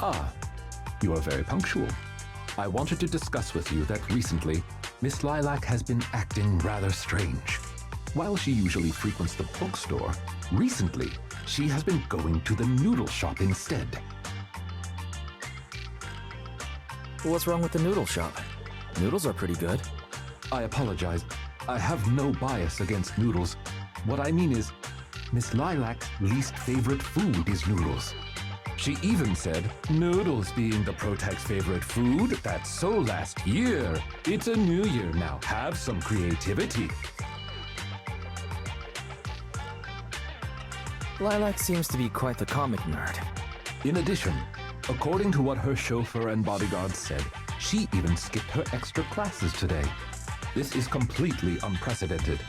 Ah, you are very punctual. I wanted to discuss with you that recently, Miss Lilac has been acting rather strange. While she usually frequents the bookstore, recently she has been going to the noodle shop instead. What's wrong with the noodle shop? Noodles are pretty good. I apologize. I have no bias against noodles. What I mean is, Miss Lilac's least favorite food is noodles. She even said, noodles being the Protag's favorite food, that's so last year. It's a new year now. Have some creativity. Lilac seems to be quite the comic nerd. In addition, according to what her chauffeur and bodyguards said, she even skipped her extra classes today. This is completely unprecedented.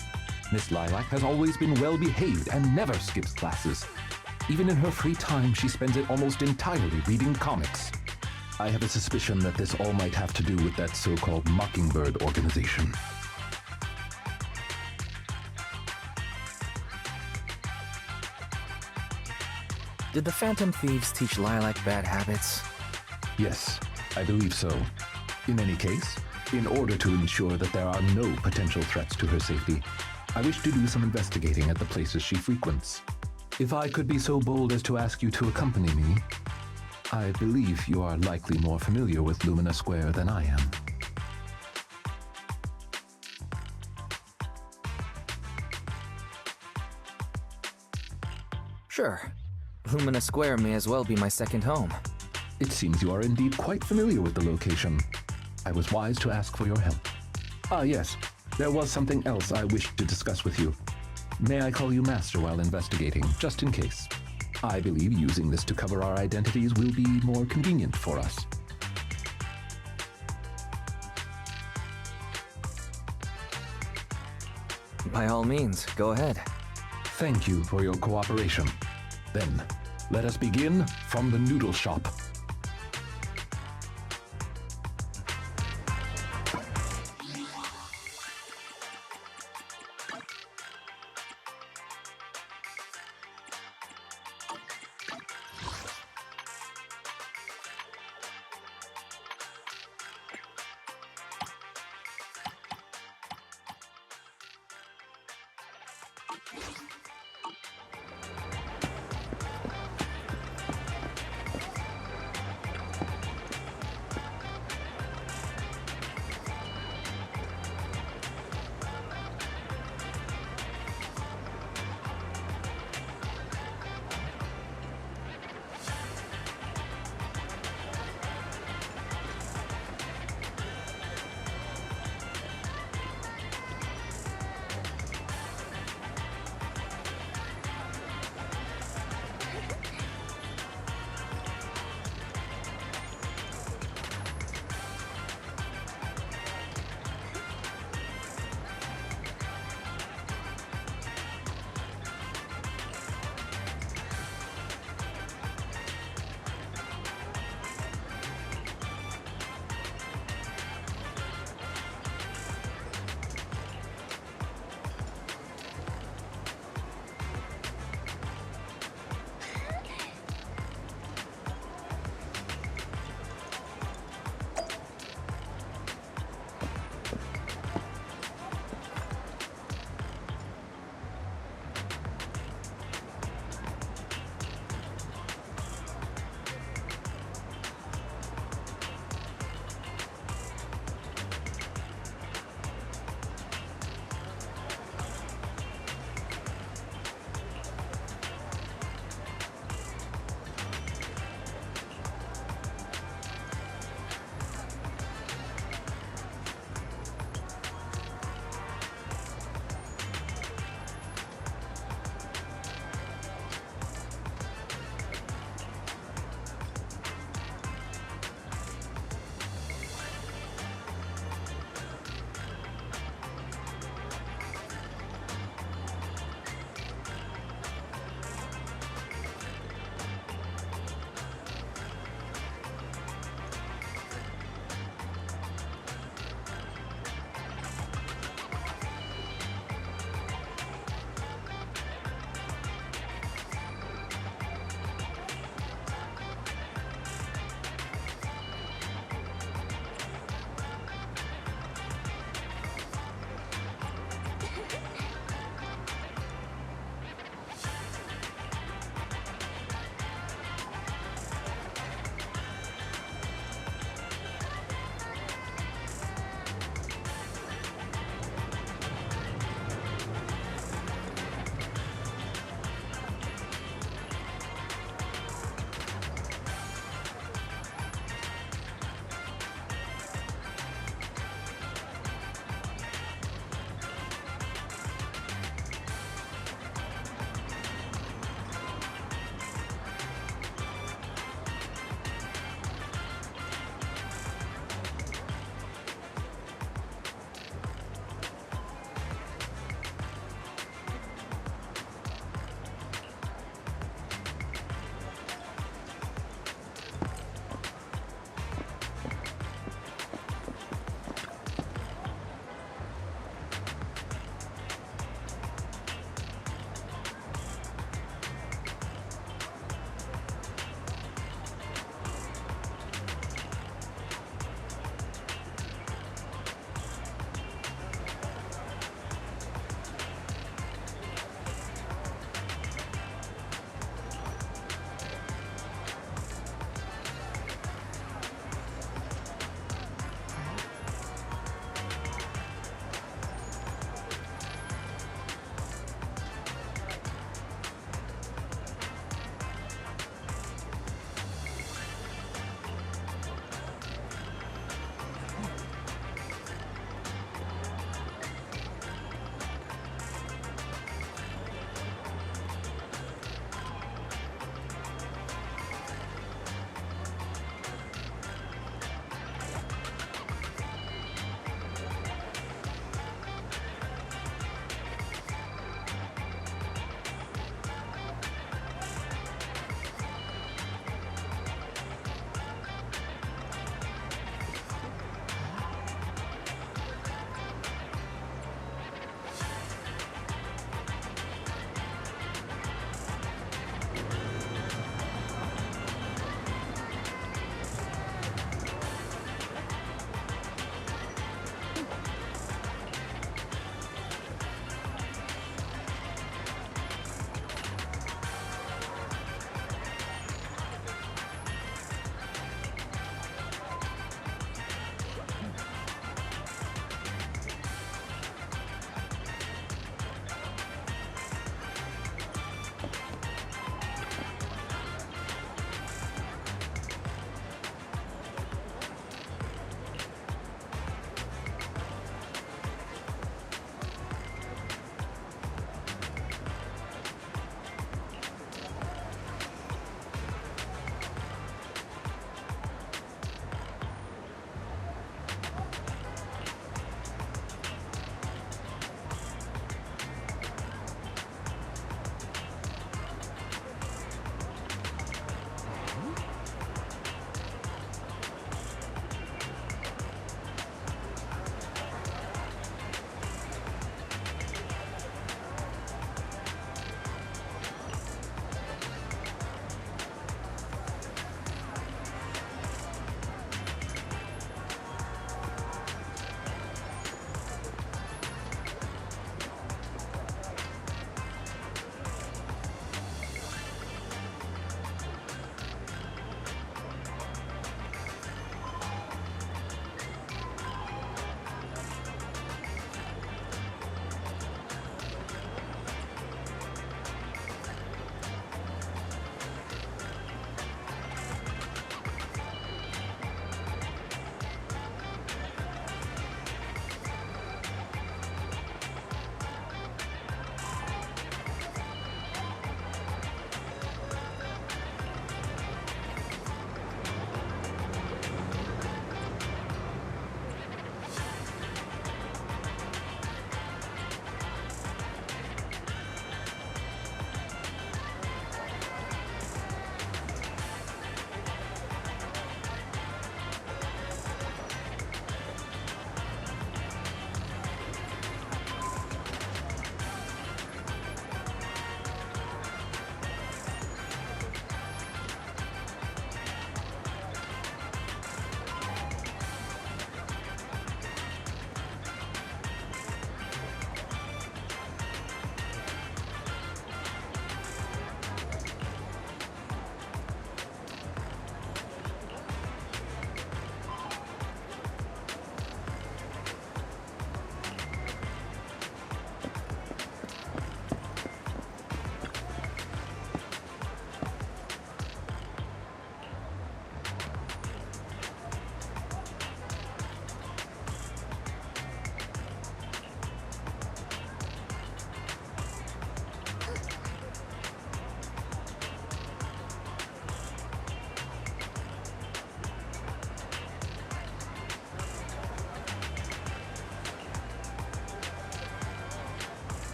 Miss Lilac has always been well behaved and never skips classes. Even in her free time, she spends it almost entirely reading comics. I have a suspicion that this all might have to do with that so-called Mockingbird organization. Did the Phantom Thieves teach Lilac bad habits? Yes, I believe so. In any case, in order to ensure that there are no potential threats to her safety, I wish to do some investigating at the places she frequents. If I could be so bold as to ask you to accompany me, I believe you are likely more familiar with Lumina Square than I am. Sure. Lumina Square may as well be my second home. It seems you are indeed quite familiar with the location. I was wise to ask for your help. Ah, yes, there was something else I wished to discuss with you. May I call you Master while investigating, just in case? I believe using this to cover our identities will be more convenient for us. By all means, go ahead. Thank you for your cooperation. Then, let us begin from the noodle shop.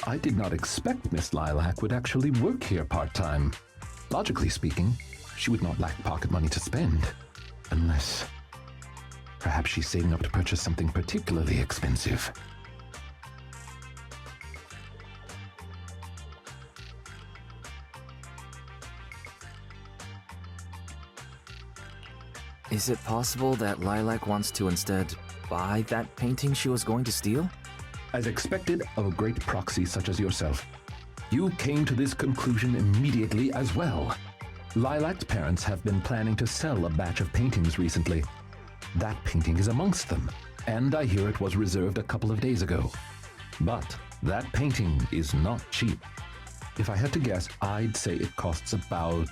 I did not expect Miss Lilac would actually work here part-time. Logically speaking, she would not lack pocket money to spend. Unless... perhaps she's saving up to purchase something particularly expensive. Is it possible that Lilac wants to instead buy that painting she was going to steal? As expected of a great proxy such as yourself, you came to this conclusion immediately as well. Lilac's parents have been planning to sell a batch of paintings recently. That painting is amongst them, and I hear it was reserved a couple of days ago. But that painting is not cheap. If I had to guess, I'd say it costs about...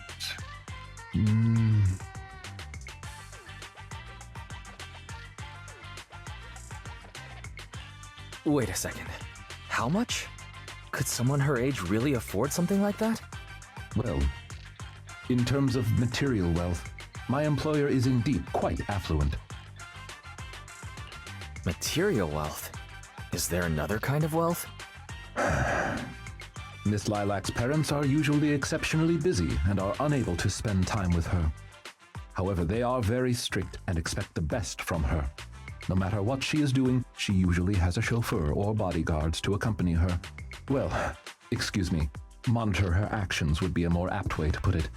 Wait a second. How much? Could someone her age really afford something like that? Well, in terms of material wealth, my employer is indeed quite affluent. Material wealth? Is there another kind of wealth? Miss Lilac's parents are usually exceptionally busy and are unable to spend time with her. However, they are very strict and expect the best from her. No matter what she is doing, she usually has a chauffeur or bodyguards to accompany her. Well, excuse me, monitor her actions would be a more apt way to put it.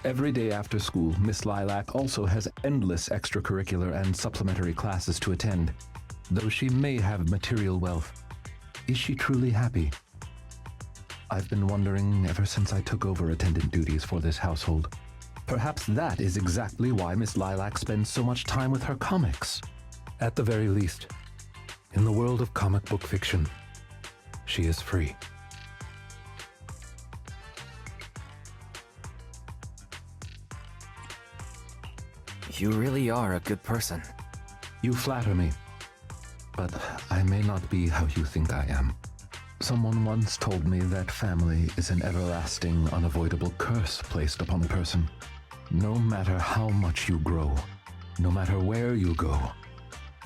Every day after school, Miss Lilac also has endless extracurricular and supplementary classes to attend. Though she may have material wealth, is she truly happy? I've been wondering ever since I took over attendant duties for this household. Perhaps that is exactly why Miss Lilac spends so much time with her comics. At the very least, in the world of comic book fiction, she is free. You really are a good person. You flatter me, but I may not be how you think I am. Someone once told me that family is an everlasting, unavoidable curse placed upon a person. No matter how much you grow, no matter where you go,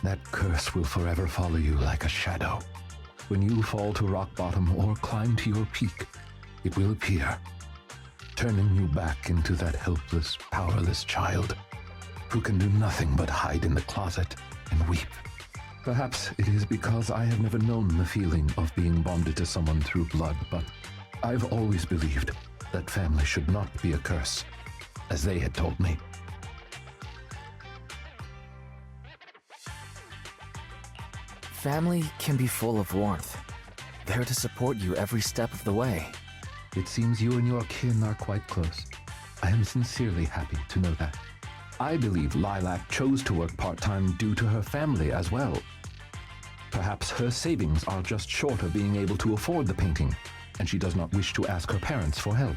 that curse will forever follow you like a shadow. When you fall to rock bottom or climb to your peak, it will appear, turning you back into that helpless, powerless child who can do nothing but hide in the closet and weep. Perhaps it is because I have never known the feeling of being bonded to someone through blood, but I've always believed that family should not be a curse, as they had told me. Family can be full of warmth, there to support you every step of the way. It seems you and your kin are quite close. I am sincerely happy to know that. I believe Lilac chose to work part-time due to her family as well. Perhaps her savings are just short of being able to afford the painting, and she does not wish to ask her parents for help.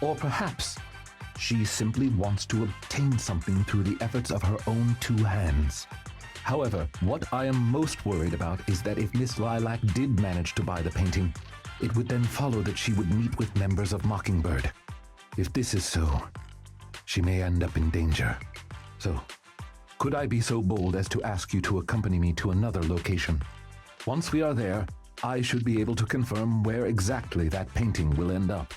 Or perhaps she simply wants to obtain something through the efforts of her own two hands. However, what I am most worried about is that if Miss Lilac did manage to buy the painting, it would then follow that she would meet with members of Mockingbird. If this is so, she may end up in danger. So, could I be so bold as to ask you to accompany me to another location? Once we are there, I should be able to confirm where exactly that painting will end up.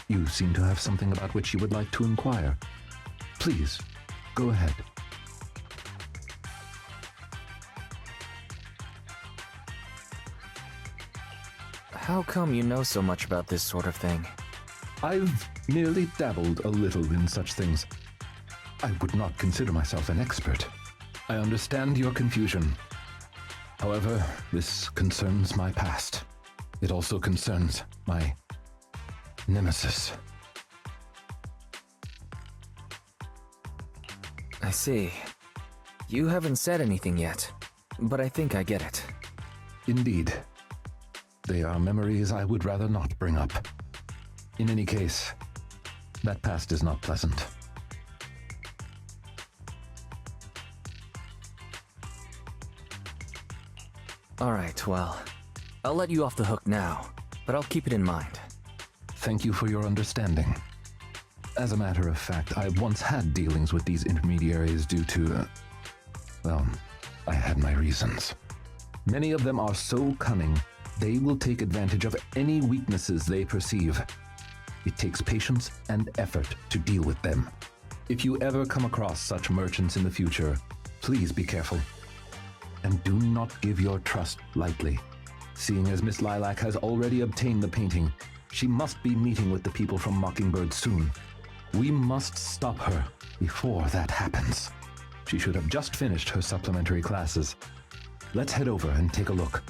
You seem to have something about which you would like to inquire. Please, go ahead. How come you know so much about this sort of thing? I've merely dabbled a little in such things. I would not consider myself an expert. I understand your confusion. However, this concerns my past. It also concerns my nemesis. I see. You haven't said anything yet, but I think I get it. Indeed. They are memories I would rather not bring up. In any case, that past is not pleasant. Alright, well, I'll let you off the hook now, but I'll keep it in mind. Thank you for your understanding. As a matter of fact, I once had dealings with these intermediaries due to, well, I had my reasons. Many of them are so cunning, they will take advantage of any weaknesses they perceive. It takes patience and effort to deal with them. If you ever come across such merchants in the future, please be careful. And do not give your trust lightly. Seeing as Miss Lilac has already obtained the painting, she must be meeting with the people from Mockingbird soon. We must stop her before that happens. She should have just finished her supplementary classes. Let's head over and take a look.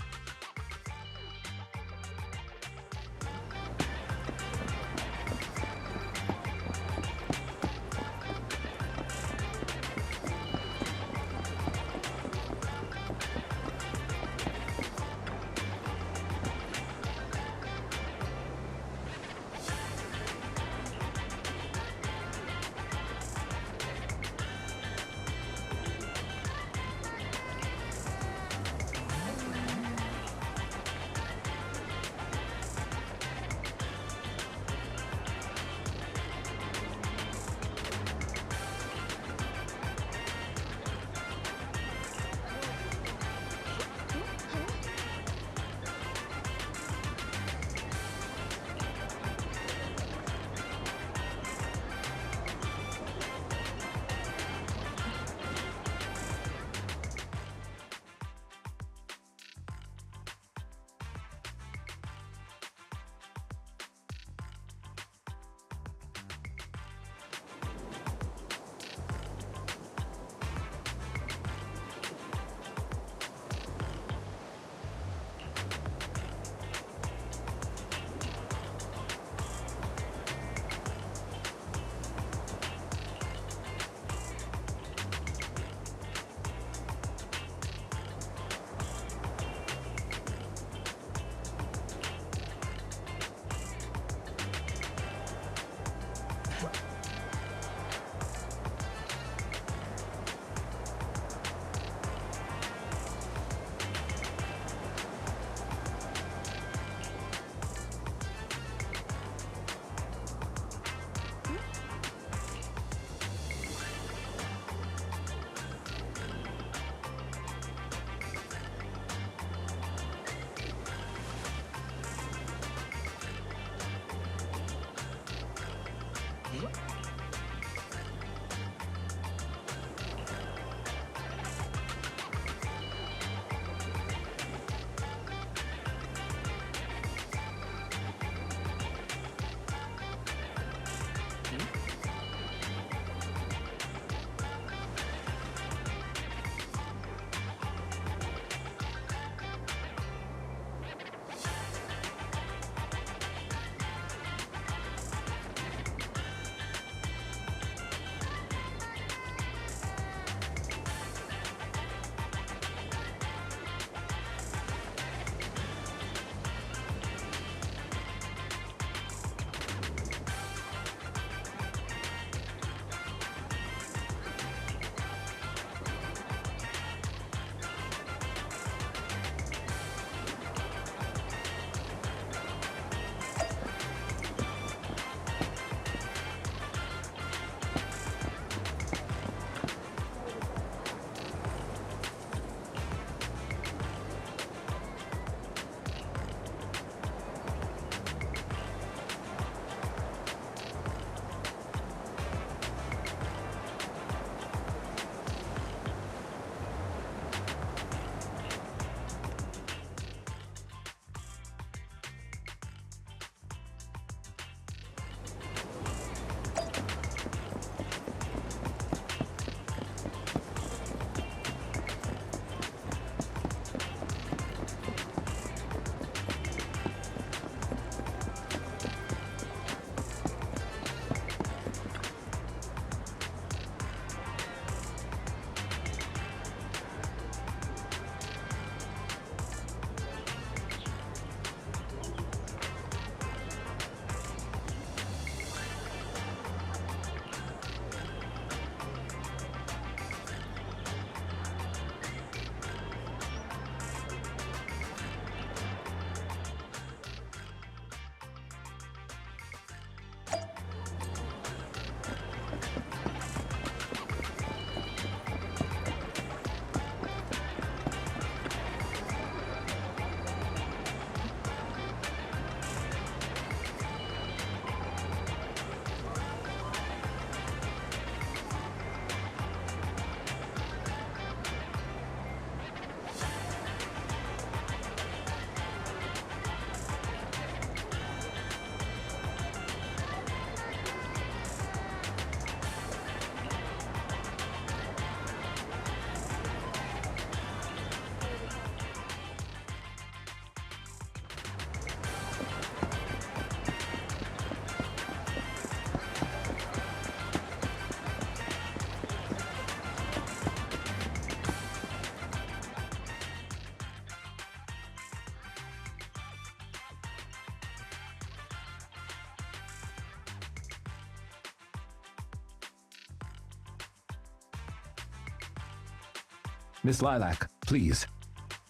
Miss Lilac, please.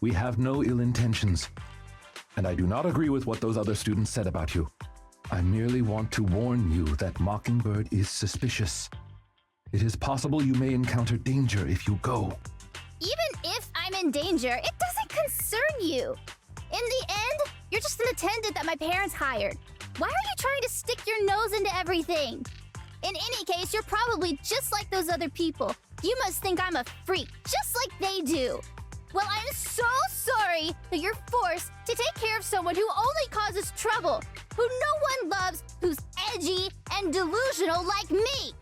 We have no ill intentions. And I do not agree with what those other students said about you. I merely want to warn you that Mockingbird is suspicious. It is possible you may encounter danger if you go. Even if I'm in danger, it doesn't concern you. In the end, you're just an attendant that my parents hired. Why are you trying to stick your nose into everything? In any case, you're probably just like those other people. You must think I'm a freak, just like they do. Well, I'm so sorry that you're forced to take care of someone who only causes trouble, who no one loves, who's edgy and delusional like me.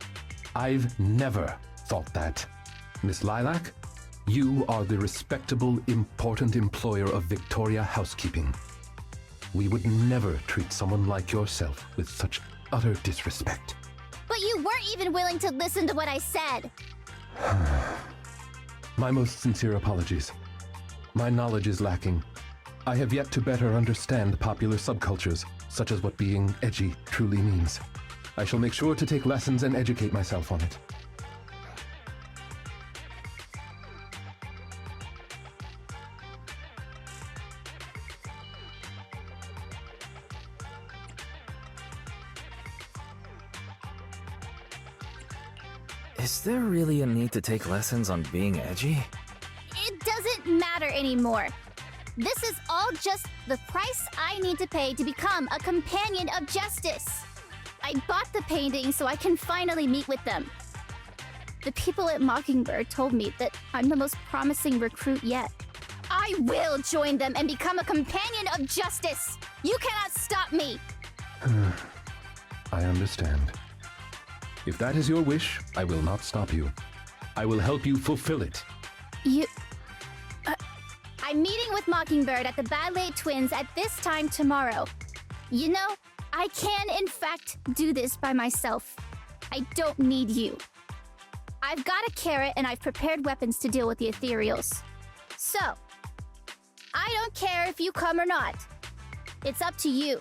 I've never thought that. Miss Lilac, you are the respectable, important employer of Victoria Housekeeping. We would never treat someone like yourself with such utter disrespect. But you weren't even willing to listen to what I said. My most sincere apologies. My knowledge is lacking. I have yet to better understand popular subcultures, such as what being edgy truly means. I shall make sure to take lessons and educate myself on it. Is there really a need to take lessons on being edgy? It doesn't matter anymore. This is all just the price I need to pay to become a companion of justice. I bought the painting so I can finally meet with them. The people at Mockingbird told me that I'm the most promising recruit yet. I will join them and become a companion of justice. You cannot stop me. I understand. If that is your wish, I will not stop you. I will help you fulfill it. I'm meeting with Mockingbird at the Ballet Twins at this time tomorrow. You know, I can in fact do this by myself. I don't need you. I've got a carrot and I've prepared weapons to deal with the ethereals. So, I don't care if you come or not. It's up to you.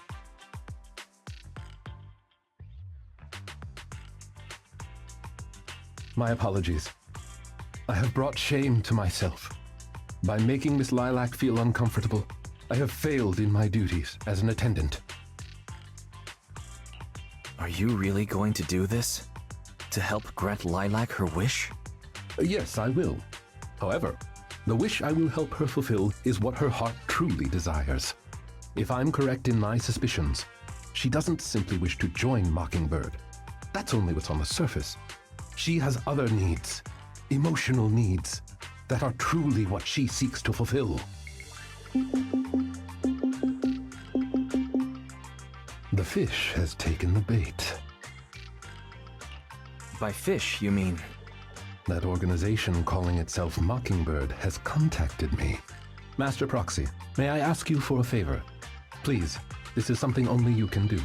My apologies. I have brought shame to myself. By making Miss Lilac feel uncomfortable, I have failed in my duties as an attendant. Are you really going to do this? To help grant Lilac her wish? Yes, I will. However, the wish I will help her fulfill is what her heart truly desires. If I'm correct in my suspicions, she doesn't simply wish to join Mockingbird. That's only what's on the surface. She has other needs, emotional needs, that are truly what she seeks to fulfill. The fish has taken the bait. By fish, you mean? That organization calling itself Mockingbird has contacted me. Master Proxy, may I ask you for a favor? Please, this is something only you can do.